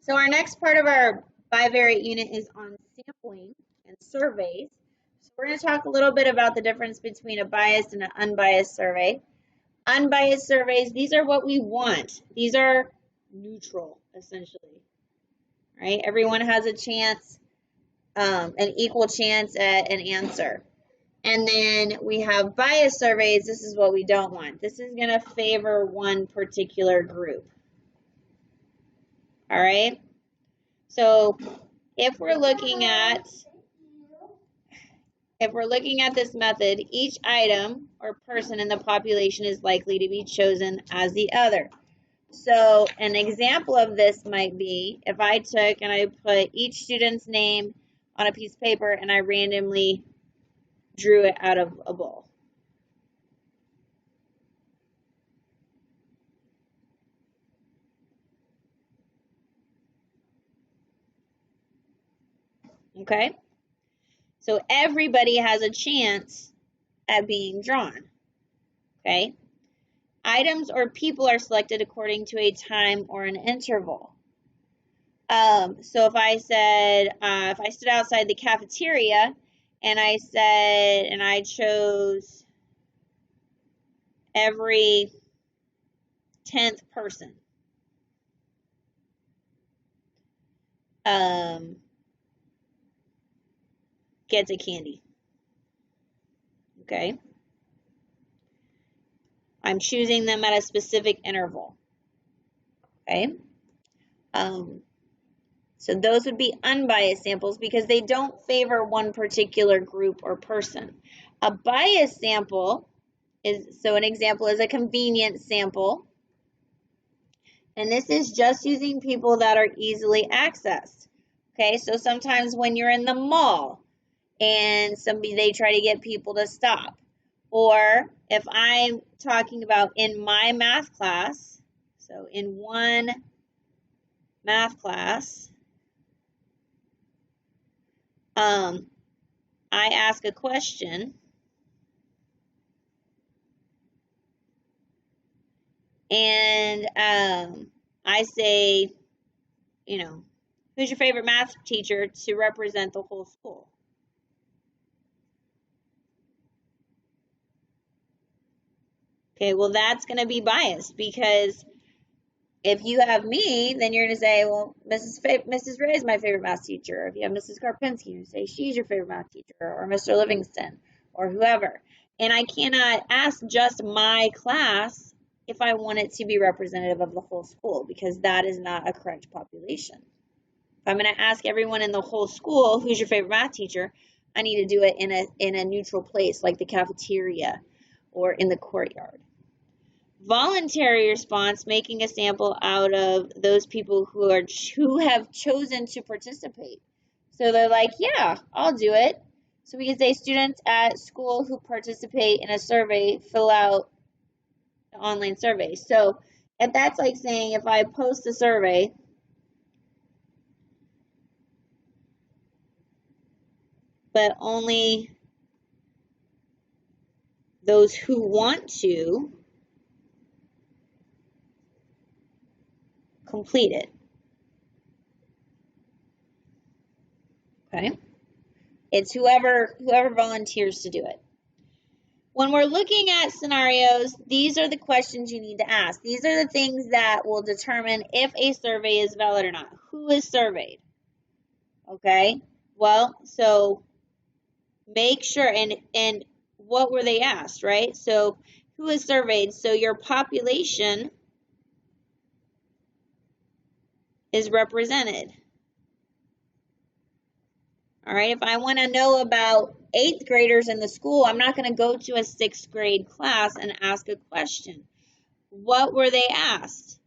So our next part of our bivariate unit is on sampling and surveys. So we're going to talk a little bit about the difference between a biased and an unbiased survey. Unbiased surveys, these are what we want. These are neutral, essentially, right? Everyone has a chance, an equal chance at an answer. And then we have biased surveys. This is what we don't want. This is going to favor one particular group. All right? So if we're looking at this method, each item or person in the population is likely to be chosen as the other. So an example of this might be if I took and I put each student's name on a piece of paper and I randomly drew it out of a bowl. Okay? So everybody has a chance at being drawn. Okay? Items or people are selected according to a time or an interval. So if I said, if I stood outside the cafeteria and I said, and I chose every 10th person, gets a candy. Okay? I'm choosing them at a specific interval. Okay? So those would be unbiased samples because they don't favor one particular group or person. A biased sample is, so an example is a convenience sample. And this is just using people that are easily accessed. Okay, so sometimes when you're in the mall and they try to get people to stop. Or if I'm talking about in my math class, so in one math class, I ask a question and I say, you know, who's your favorite math teacher to represent the whole school? Okay, well, that's going to be biased because if you have me, then you're going to say, well, Mrs. Ray is my favorite math teacher. If you have Mrs. Karpinski, you say she's your favorite math teacher, or Mr. Livingston, or whoever. And I cannot ask just my class if I want it to be representative of the whole school, because that is not a correct population. If I'm going to ask everyone in the whole school, who's your favorite math teacher, I need to do it in a neutral place, like the cafeteria or in the courtyard. Voluntary response, making a sample out of those people who have chosen to participate. So they're like, yeah, I'll do it. So we can say students at school who participate in a survey fill out the online survey. So if that's like saying if I post a survey, but only those who want to complete it. Okay? It's whoever volunteers to do it. When we're looking at scenarios, these are the questions you need to ask. These are the things that will determine if a survey is valid or not. Who is surveyed? Okay? Well, so make sure, and what were they asked, right? So who is surveyed? So your population is represented. All right, if I want to know about 8th graders in the school, I'm not going to go to a 6th grade class and ask a question. What were they asked?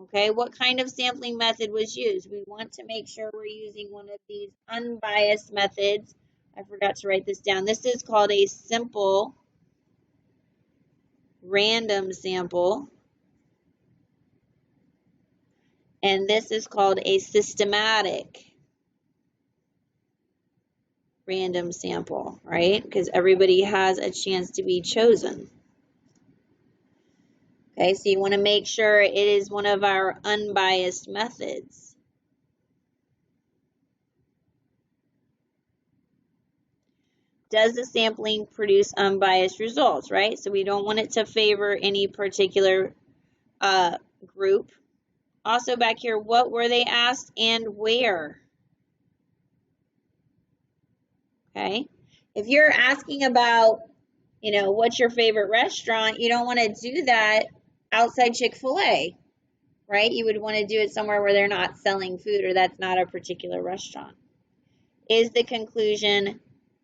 Okay, what kind of sampling method was used? We want to make sure we're using one of these unbiased methods. I forgot to write this down. This is called a simple random sample. And this is called a systematic random sample, right? Because everybody has a chance to be chosen. Okay, so you want to make sure it is one of our unbiased methods. does the sampling produce unbiased results, right? So we don't want it to favor any particular group. Also back here, what were they asked and where? Okay. If you're asking about, what's your favorite restaurant, you don't want to do that outside Chick-fil-A, right? You would want to do it somewhere where they're not selling food or that's not a particular restaurant. Is the conclusion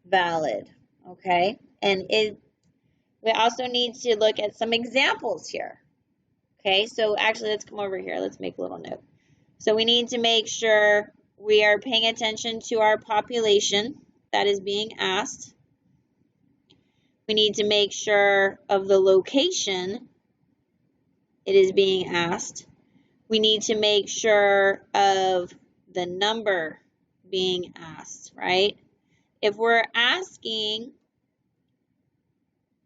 valid? Okay. And we also need to look at some examples here. Okay. So actually, let's come over here. Let's make a little note. So we need to make sure we are paying attention to our population that is being asked. We need to make sure of the location it is being asked. We need to make sure of the number being asked, right? If we're asking,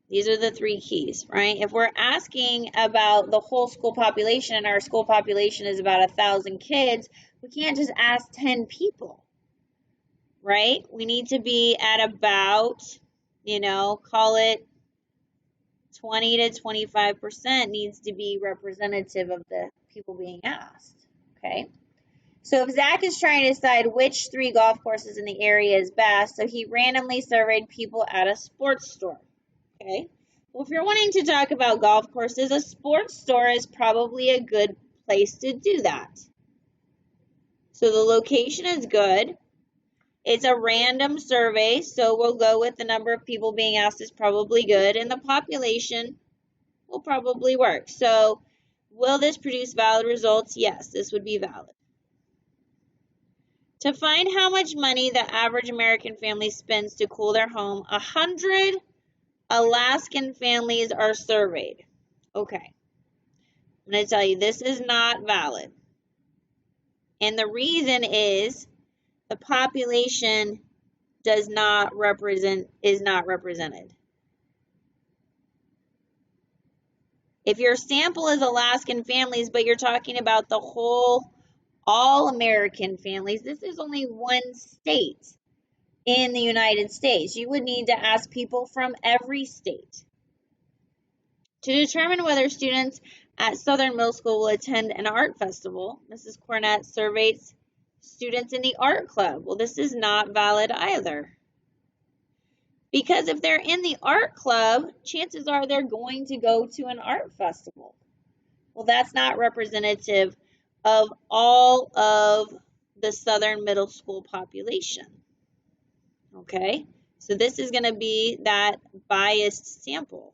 these are the three keys, right? If we're asking about the whole school population and our school population is about 1,000 kids, we can't just ask 10 people, right? We need to be at about, call it 20 to 25% needs to be representative of the people being asked, okay? So if Zach is trying to decide which 3 golf courses in the area is best, so he randomly surveyed people at a sports store, okay? Well, if you're wanting to talk about golf courses, a sports store is probably a good place to do that. So the location is good. It's a random survey, so we'll go with the number of people being asked is probably good, and the population will probably work. So will this produce valid results? Yes, this would be valid. To find how much money the average American family spends to cool their home, 100 Alaskan families are surveyed. Okay, I'm going to tell you this is not valid. And the reason is the population is not represented. If your sample is Alaskan families, but you're talking about the whole, all American families, this is only one state in the United States. You would need to ask people from every state. To determine whether students at Southern Middle School will attend an art festival, Mrs. Cornett surveys students in the art club. Well, this is not valid either. Because if they're in the art club, chances are they're going to go to an art festival. Well, that's not representative of all of the Southern Middle School population. Okay, so this is going to be that biased sample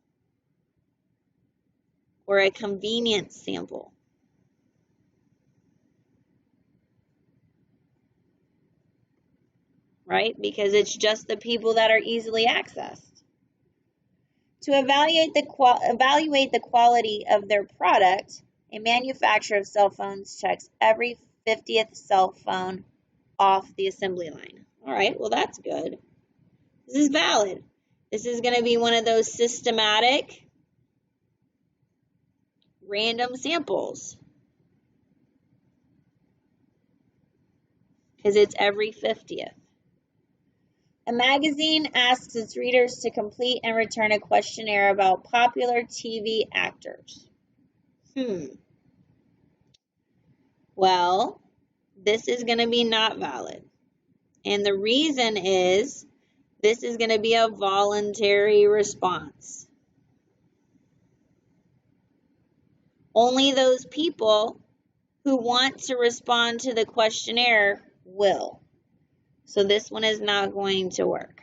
or a convenience sample. Right? Because it's just the people that are easily accessed. To evaluate the quality of their product, a manufacturer of cell phones checks every 50th cell phone off the assembly line. All right, well, that's good. This is valid. This is going to be one of those systematic random samples because it's every 50th. A magazine asks its readers to complete and return a questionnaire about popular TV actors. Well, this is going to be not valid. And the reason is this is going to be a voluntary response. Only those people who want to respond to the questionnaire will. So this one is not going to work.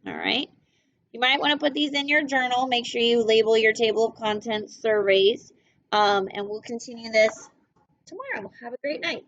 All right. You might want to put these in your journal. Make sure you label your table of contents surveys. And we'll continue this tomorrow. Have a great night.